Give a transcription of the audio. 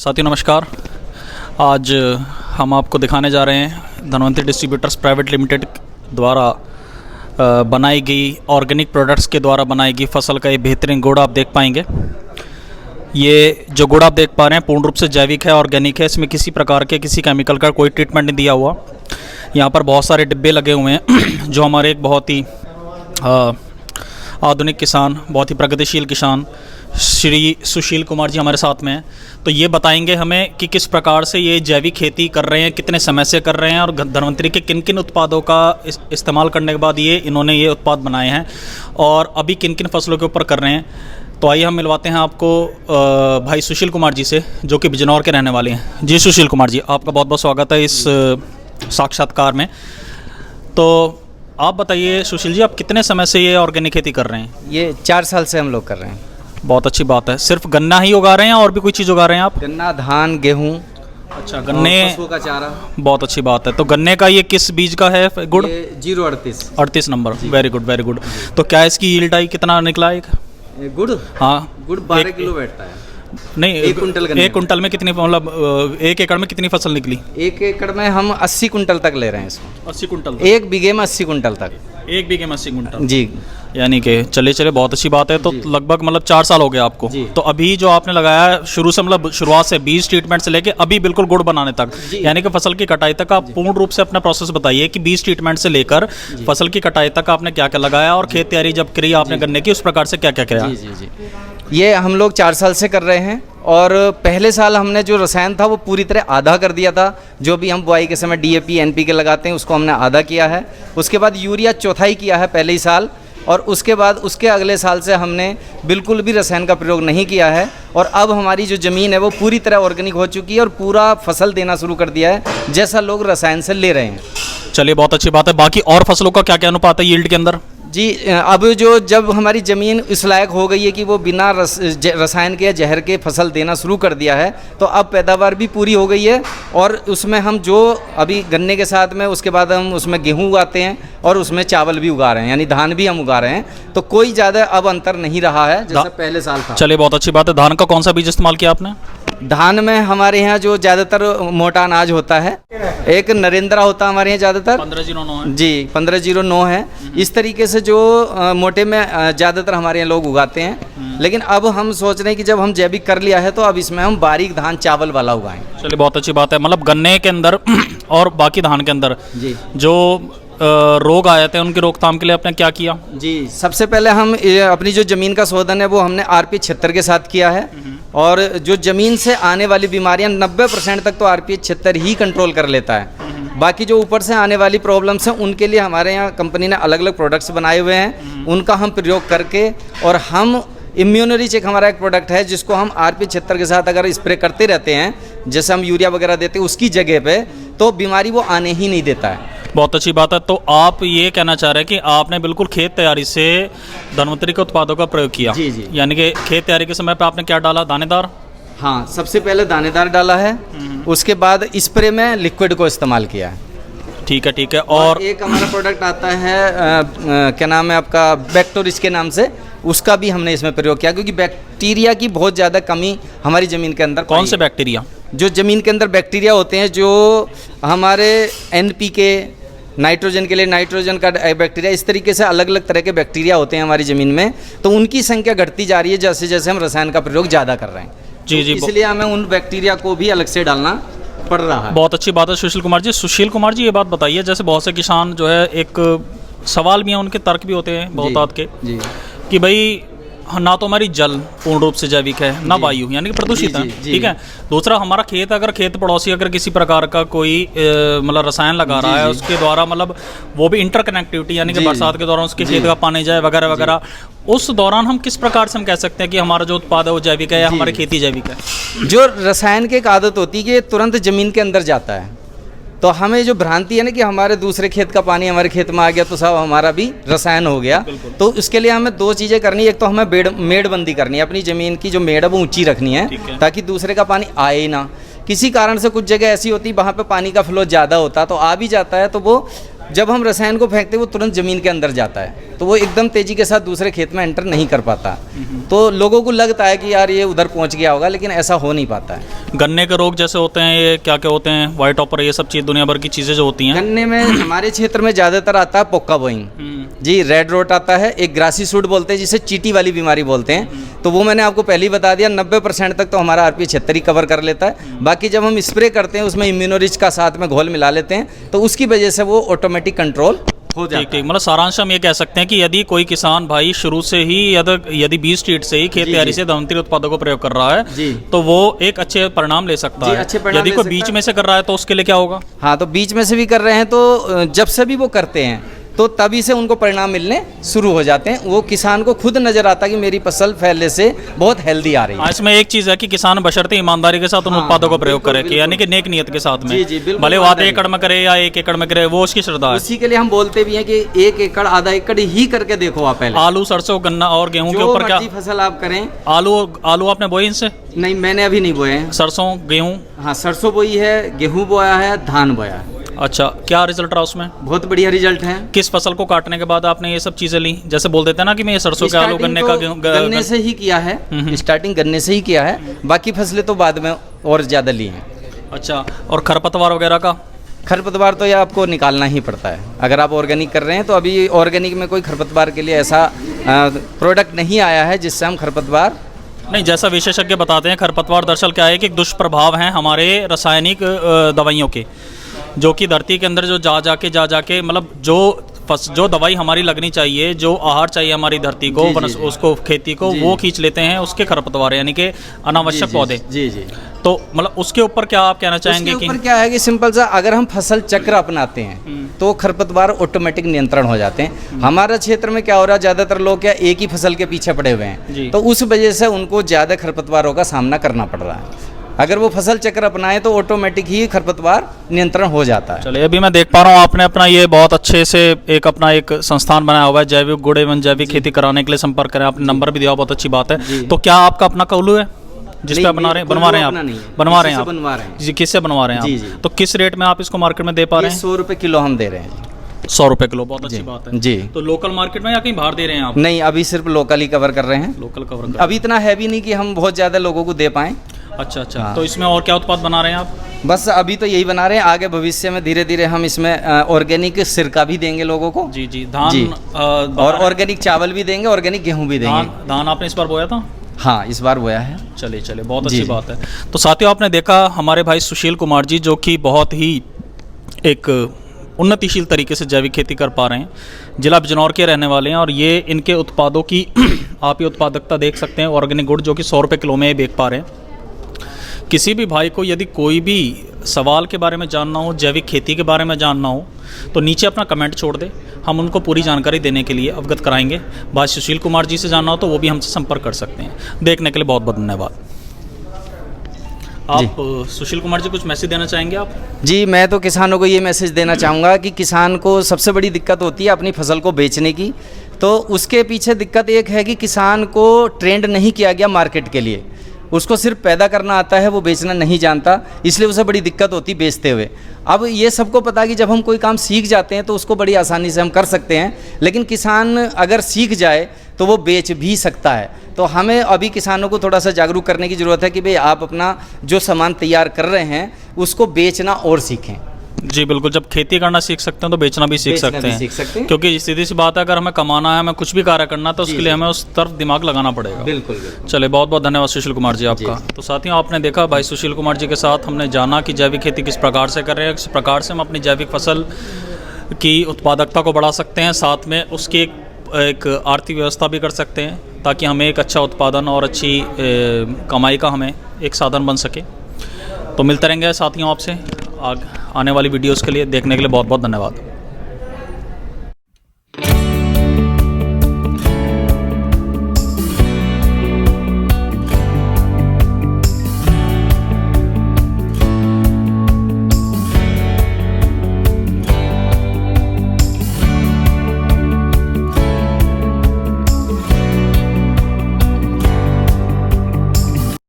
साथियों नमस्कार। आज हम आपको दिखाने जा रहे हैं धनवंतरी डिस्ट्रीब्यूटर्स प्राइवेट लिमिटेड द्वारा बनाई गई ऑर्गेनिक प्रोडक्ट्स के द्वारा बनाई गई फसल का ये बेहतरीन गुड़ आप देख पाएंगे। ये जो गुड़ आप देख पा रहे हैं पूर्ण रूप से जैविक है, ऑर्गेनिक है। इसमें किसी प्रकार के किसी केमिकल का कोई ट्रीटमेंट नहीं दिया हुआ। यहाँ पर बहुत सारे डिब्बे लगे हुए हैं जो हमारे एक बहुत ही आधुनिक किसान, बहुत ही प्रगतिशील किसान श्री सुशील कुमार जी हमारे साथ में हैं। तो ये बताएंगे हमें कि किस प्रकार से ये जैविक खेती कर रहे हैं, कितने समय से कर रहे हैं और धनवंतरी के किन किन उत्पादों का इस्तेमाल करने के बाद इन्होंने ये उत्पाद बनाए हैं और अभी किन किन फसलों के ऊपर कर रहे हैं। तो आइए हम मिलवाते हैं आपको भाई सुशील कुमार जी से, जो कि बिजनौर के रहने वाले हैं। जी सुशील कुमार जी, आपका बहुत बहुत स्वागत है इस साक्षात्कार में। तो आप बताइए सुशील जी, आप कितने समय से ये ऑर्गेनिक खेती कर रहे हैं? ये 4 साल से हम लोग कर रहे हैं। बहुत अच्छी बात है। सिर्फ गन्ना ही उगा रहे हैं और भी कोई चीज़ उगा रहे हैं आप? गन्ना, धान, गेहूँ। अच्छा, गन्ने, पशुओं का चारा। बहुत अच्छी बात है। तो गन्ने का ये किस बीज का है गुड़? 038 number. Very good very good. तो क्या इसकी यील्ड आई, कितना निकला एक गुड़? हाँ, गुड़ 12 किलो बैठता है। नहीं, 1 कुंटल गन्ने। 1 कुंटल में कितनी, मतलब 1 एकड़ में कितनी फसल निकली? 1 एकड़ में हम 80 कुंटल तक ले रहे हैं इसको। 80 कुंटल? 1 बीघे में 80 कुंटल तक। 1 बीघे में 80 कुंटल जी। यानी कि चले बहुत अच्छी बात है। तो लगभग मतलब 4 साल हो गए आपको। तो अभी जो आपने लगाया है शुरू से, मतलब शुरुआत से बीज ट्रीटमेंट से लेके अभी बिल्कुल गुड़ बनाने तक, यानी कि फसल की कटाई तक, आप पूर्ण रूप से अपना प्रोसेस बताइए कि बीज ट्रीटमेंट से लेकर फसल की कटाई तक आपने क्या क्या लगाया और खेत तैयारी जब करी आपने गन्ने की, उस प्रकार से क्या क्या किया? जी। ये हम लोग 4 साल से कर रहे हैं और पहले साल हमने जो रसायन था वो पूरी तरह आधा कर दिया था। जो भी हम बुआई के समय DAP NPK लगाते हैं उसको हमने आधा किया है। उसके बाद यूरिया चौथाई किया है पहले ही साल, और उसके बाद उसके अगले साल से हमने बिल्कुल भी रसायन का प्रयोग नहीं किया है। और अब हमारी जो ज़मीन है वो पूरी तरह ऑर्गेनिक हो चुकी है और पूरा फसल देना शुरू कर दिया है जैसा लोग रसायन से ले रहे हैं। चलिए बहुत अच्छी बात है। बाकी और फसलों का क्या क्या अनुपात है यील्ड के अंदर? जी, अब जब हमारी ज़मीन इस लायक हो गई है कि वो बिना रसायन के या जहर के फसल देना शुरू कर दिया है, तो अब पैदावार भी पूरी हो गई है। और उसमें हम जो अभी गन्ने के साथ में उसके बाद हम उसमें गेहूं उगाते हैं और उसमें चावल भी उगा रहे हैं, यानी धान भी हम उगा रहे हैं। तो कोई ज़्यादा अब अंतर नहीं रहा है जैसे पहले साल था। चलिए बहुत अच्छी बात है। धान का कौन सा बीज इस्तेमाल किया आपने? धान में हमारे यहाँ जो ज़्यादातर मोटा अनाज होता है, एक नरेंद्रा होता है हमारे यहाँ ज़्यादातर 1509 है। जी, 1509 है। इस तरीके से जो मोटे में ज़्यादातर हमारे यहाँ लोग उगाते हैं। लेकिन अब हम सोच रहे हैं कि जब हम जैविक कर लिया है तो अब इसमें हम बारीक धान चावल वाला उगाएं। चलिए बहुत अच्छी बात है। मतलब गन्ने के अंदर और बाकी धान के अंदर जी जो रोग आए थे उनकी रोकथाम के लिए आपने क्या किया? जी, सबसे पहले हम अपनी जो ज़मीन का शोधन है वो हमने RP 76 के साथ किया है। और जो ज़मीन से आने वाली बीमारियां 90% तक तो RP 76 ही कंट्रोल कर लेता है। बाकी जो ऊपर से आने वाली प्रॉब्लम्स हैं उनके लिए हमारे यहाँ कंपनी ने अलग अलग प्रोडक्ट्स बनाए हुए हैं। उनका हम प्रयोग करके, और हम इम्यूनरी चेक हमारा एक प्रोडक्ट है जिसको हम RP 76 के साथ अगर स्प्रे करते रहते हैं, जैसे हम यूरिया वगैरह देते हैं उसकी जगह पे, तो बीमारी वो आने ही नहीं देता है। बहुत अच्छी बात है। तो आप ये कहना चाह रहे हैं कि आपने बिल्कुल खेत तैयारी से धनवंतरी के उत्पादों का प्रयोग किया? जी। यानी कि खेत तैयारी के समय पे आपने क्या डाला? दानेदार? हाँ, सबसे पहले दानेदार डाला है, उसके बाद स्प्रे में लिक्विड को इस्तेमाल किया है। ठीक है। और एक हमारा प्रोडक्ट आता है क्या नाम है आपका, बैक्टोरिस के नाम से, उसका भी हमने इसमें प्रयोग किया क्योंकि बैक्टीरिया की बहुत ज़्यादा कमी हमारी ज़मीन के अंदर। कौन से बैक्टीरिया? जो ज़मीन के अंदर बैक्टीरिया होते हैं, जो हमारे NPK, नाइट्रोजन के लिए नाइट्रोजन का बैक्टीरिया, इस तरीके से अलग अलग तरह के बैक्टीरिया होते हैं हमारी ज़मीन में। तो उनकी संख्या घटती जा रही है जैसे जैसे हम रसायन का प्रयोग ज़्यादा कर रहे हैं। जी, इसलिए हमें उन बैक्टीरिया को भी अलग से डालना पड़ रहा है। बहुत अच्छी बात है सुशील कुमार जी। सुशील कुमार जी, ये बात बताइए, जैसे बहुत से किसान जो है, एक सवाल भी है, उनके तर्क भी होते हैं बहुत के जी कि भाई ना तो हमारी जल पूर्ण रूप से जैविक है, ना वायु यानी कि प्रदूषित है। ठीक है। दूसरा, हमारा खेत पड़ोसी अगर किसी प्रकार का कोई मतलब रसायन लगा रहा है, उसके द्वारा मतलब वो भी इंटरकनेक्टिविटी, यानी कि बरसात के दौरान उसके खेत का पानी जाए वगैरह वगैरह, उस दौरान हम किस प्रकार से हम कह सकते हैं कि हमारा जो उत्पाद है वो जैविक है या हमारी खेती जैविक है? जो रसायन की एक आदत होती है कि तुरंत ज़मीन के अंदर जाता है, तो हमें जो भ्रांति है ना कि हमारे दूसरे खेत का पानी हमारे खेत में आ गया तो सब हमारा भी रसायन हो गया। तो इसके लिए हमें 2 चीज़ें करनी है। एक तो हमें मेड़बंदी करनी है, अपनी ज़मीन की जो मेड़ है वो ऊंची रखनी है ताकि दूसरे का पानी आए ही ना। किसी कारण से कुछ जगह ऐसी होती है वहाँ पे पानी का फ्लो ज़्यादा होता है तो आ भी जाता है, तो वो जब हम रसायन को फेंकते हैं वो तुरंत ज़मीन के अंदर जाता है, तो वो एकदम तेज़ी के साथ दूसरे खेत में एंटर नहीं कर पाता। तो लोगों को लगता है कि यार ये उधर पहुंच गया होगा, लेकिन ऐसा हो नहीं पाता है। गन्ने के रोग जैसे होते हैं, ये क्या क्या होते हैं, वाइट ऑपर, ये सब चीज़ दुनिया भर की चीज़ें जो होती हैं। गन्ने में हमारे क्षेत्र में ज़्यादातर आता है पोक्का बोइंग जी, रेड रोट आता है, एक ग्रासी सूट बोलते हैं जिसे चीटी वाली बीमारी बोलते हैं। तो वो मैंने आपको पहले ही बता दिया, 90% तक तो हमारा RP 76 ही कवर कर लेता है। बाकी जब हम स्प्रे करते हैं उसमें इम्यूनोरिच का साथ में घोल मिला लेते हैं, तो उसकी वजह से वो ऑटोमेटिक कंट्रोल हो जाता है। ठीक, मतलब सारांश हम ये कह सकते हैं कि यदि कोई किसान भाई शुरू से ही यदि बीज स्ट्रीट से ही खेत तैयारी से धन्वंतरी उत्पादों को प्रयोग कर रहा है जी, तो वो एक अच्छे परिणाम ले सकता है। अच्छे परिणाम यदि ले कोई सकता बीच है। में से कर रहा है तो उसके लिए क्या होगा? हाँ, तो बीच में से भी कर रहे हैं तो जब से भी वो करते हैं तो तभी से उनको परिणाम मिलने शुरू हो जाते हैं। वो किसान को खुद नजर आता है कि मेरी फसल फैलने से बहुत हेल्दी आ रही है। इसमें एक चीज है कि किसान बशर्ते ईमानदारी के साथ उन उत्पादों को प्रयोग करे, कि यानी कि नेक नियत के साथ में। जी जी, बिल्कुल। भले वो आधे एकड़ में करे या 1 एकड़ में करे, वो उसकी श्रद्धा है। उसी के लिए हम बोलते भी हैं कि 1 एकड़ आधा एकड़ ही करके देखो आप पहले। आलू, सरसों, गन्ना और गेहूं के जो ऊपर क्या मर्जी फसल आप करें। आलू आपने बोए इनसे? नहीं, मैंने अभी नहीं बोए हैं। सरसों, गेहूं? हाँ, सरसों बोई है, गेहूं बोया है, धान बोया है। अच्छा, क्या रिजल्ट रहा उसमें? बहुत बढ़िया रिजल्ट है। किस फसल को काटने के बाद आपने ये सब चीजें ली? जैसे बोल देते हैं ना कि मैं ये सरसों के आलू, गन्ने का गेहूं, गन्ने से ही किया है, स्टार्टिंग गन्ने से ही किया है, बाकी फसलें तो बाद में और ज़्यादा ली हैं। अच्छा, और खरपतवार वगैरह का? खरपतवार तो ये आपको निकालना ही पड़ता है अगर आप ऑर्गेनिक कर रहे हैं। तो अभी ऑर्गेनिक में कोई खरपतवार के लिए ऐसा प्रोडक्ट नहीं आया है जिससे हम खरपतवार नहीं, जैसा विशेषज्ञ बताते हैं, खरपतवार दरअसल क्या है कि एक दुष्प्रभाव हैं हमारे रासायनिक दवाइयों के, जो कि धरती के अंदर जो जा जाके मतलब जो दवाई हमारी लगनी चाहिए, जो आहार चाहिए हमारी धरती को, उसको खेती को, वो खींच लेते हैं उसके खरपतवार, यानी कि अनावश्यक पौधे। जी जी। तो मतलब उसके ऊपर क्या आप कहना चाहेंगे? उसके ऊपर क्या है कि सिंपल सा अगर हम फसल चक्र अपनाते हैं तो खरपतवार ऑटोमेटिक नियंत्रण हो जाते हैं। हमारा क्षेत्र में क्या हो रहा है, ज़्यादातर लोग क्या एक ही फसल के पीछे पड़े हुए हैं, तो उस वजह से उनको ज़्यादा खरपतवारों का सामना करना पड़ रहा है। अगर वो फसल चक्र अपनाए तो ऑटोमेटिक ही खरपतवार नियंत्रण हो जाता है। चलिए, अभी मैं देख पा रहा हूँ आपने अपना ये बहुत अच्छे से अपना एक संस्थान बनाया हुआ है, जैविक गुड़ एवं जैविक खेती कराने के लिए संपर्क करें। आपने नंबर भी दिया, बहुत अच्छी बात है। तो क्या आपका अपना कौलू है जिस पे बनवा रहे हैं आप? जी, किससे बनवा रहे हैं आप? तो किस रेट में आप इसको मार्केट में दे पा रहे हैं? 100 रुपये किलो हम दे रहे हैं। 100 रुपये किलो, बहुत अच्छी बात है जी। तो लोकल मार्केट में या कहीं बाहर दे रहे हैं आप? नहीं, अभी सिर्फ लोकल ही कवर कर रहे हैं। लोकल कवर अभी इतना है भी नहीं कि हम बहुत ज़्यादा लोगों को दे पाएँ। अच्छा। हाँ। तो इसमें और क्या उत्पाद बना रहे हैं आप? बस अभी तो यही बना रहे हैं, आगे भविष्य में धीरे धीरे हम इसमें ऑर्गेनिक सिरका भी देंगे लोगों को। जी, धान और ऑर्गेनिक चावल भी देंगे, ऑर्गेनिक गेहूं भी देंगे। धान आपने इस बार बोया था? हाँ, इस बार बोया है। चलिए, बहुत अच्छी बात है। तो साथियों, आपने देखा हमारे भाई सुशील कुमार जी, जो कि बहुत ही एक उन्नतिशील तरीके से जैविक खेती कर पा रहे हैं, जिला बिजनौर के रहने वाले हैं, और ये इनके उत्पादों की आप ये उत्पादकता देख सकते हैं। ऑर्गेनिक गुड़ जो कि 100 रुपये किलो में बेच पा रहे हैं। किसी भी भाई को यदि कोई भी सवाल के बारे में जानना हो, जैविक खेती के बारे में जानना हो, तो नीचे अपना कमेंट छोड़ दे, हम उनको पूरी जानकारी देने के लिए अवगत कराएंगे। भाई सुशील कुमार जी से जानना हो तो वो भी हमसे संपर्क कर सकते हैं। देखने के लिए बहुत बहुत धन्यवाद। आप सुशील कुमार जी कुछ मैसेज देना चाहेंगे आप? जी, मैं तो किसानों को ये मैसेज देना चाहूँगा कि किसान को सबसे बड़ी दिक्कत होती है अपनी फसल को बेचने की। तो उसके पीछे दिक्कत एक है कि किसान को ट्रेंड नहीं किया गया मार्केट के लिए, उसको सिर्फ पैदा करना आता है, वो बेचना नहीं जानता, इसलिए उसे बड़ी दिक्कत होती बेचते हुए। अब ये सबको पता है कि जब हम कोई काम सीख जाते हैं तो उसको बड़ी आसानी से हम कर सकते हैं, लेकिन किसान अगर सीख जाए तो वो बेच भी सकता है। तो हमें अभी किसानों को थोड़ा सा जागरूक करने की ज़रूरत है कि भाई आप अपना जो सामान तैयार कर रहे हैं उसको बेचना और सीखें। जी बिल्कुल, जब खेती करना सीख सकते हैं तो बेचना भी सीख सकते हैं, क्योंकि सीधी सी बात है, अगर हमें कमाना है, हमें कुछ भी कार्य करना है तो उसके लिए हमें उस तरफ दिमाग लगाना पड़ेगा। बिल्कुल। चले, बहुत बहुत धन्यवाद सुशील कुमार जी आपका। तो साथियों, आपने देखा भाई सुशील कुमार जी के साथ हमने जाना कि जैविक खेती किस प्रकार से कर रहे हैं, किस प्रकार से हम अपनी जैविक फसल की उत्पादकता को बढ़ा सकते हैं, साथ में उसकी एक आर्थिक व्यवस्था भी कर सकते हैं, ताकि हमें एक अच्छा उत्पादन और अच्छी कमाई का हमें एक साधन बन सके। तो मिलते रहेंगे साथियों आपसे आने वाली वीडियोस के लिए। देखने के लिए बहुत बहुत धन्यवाद।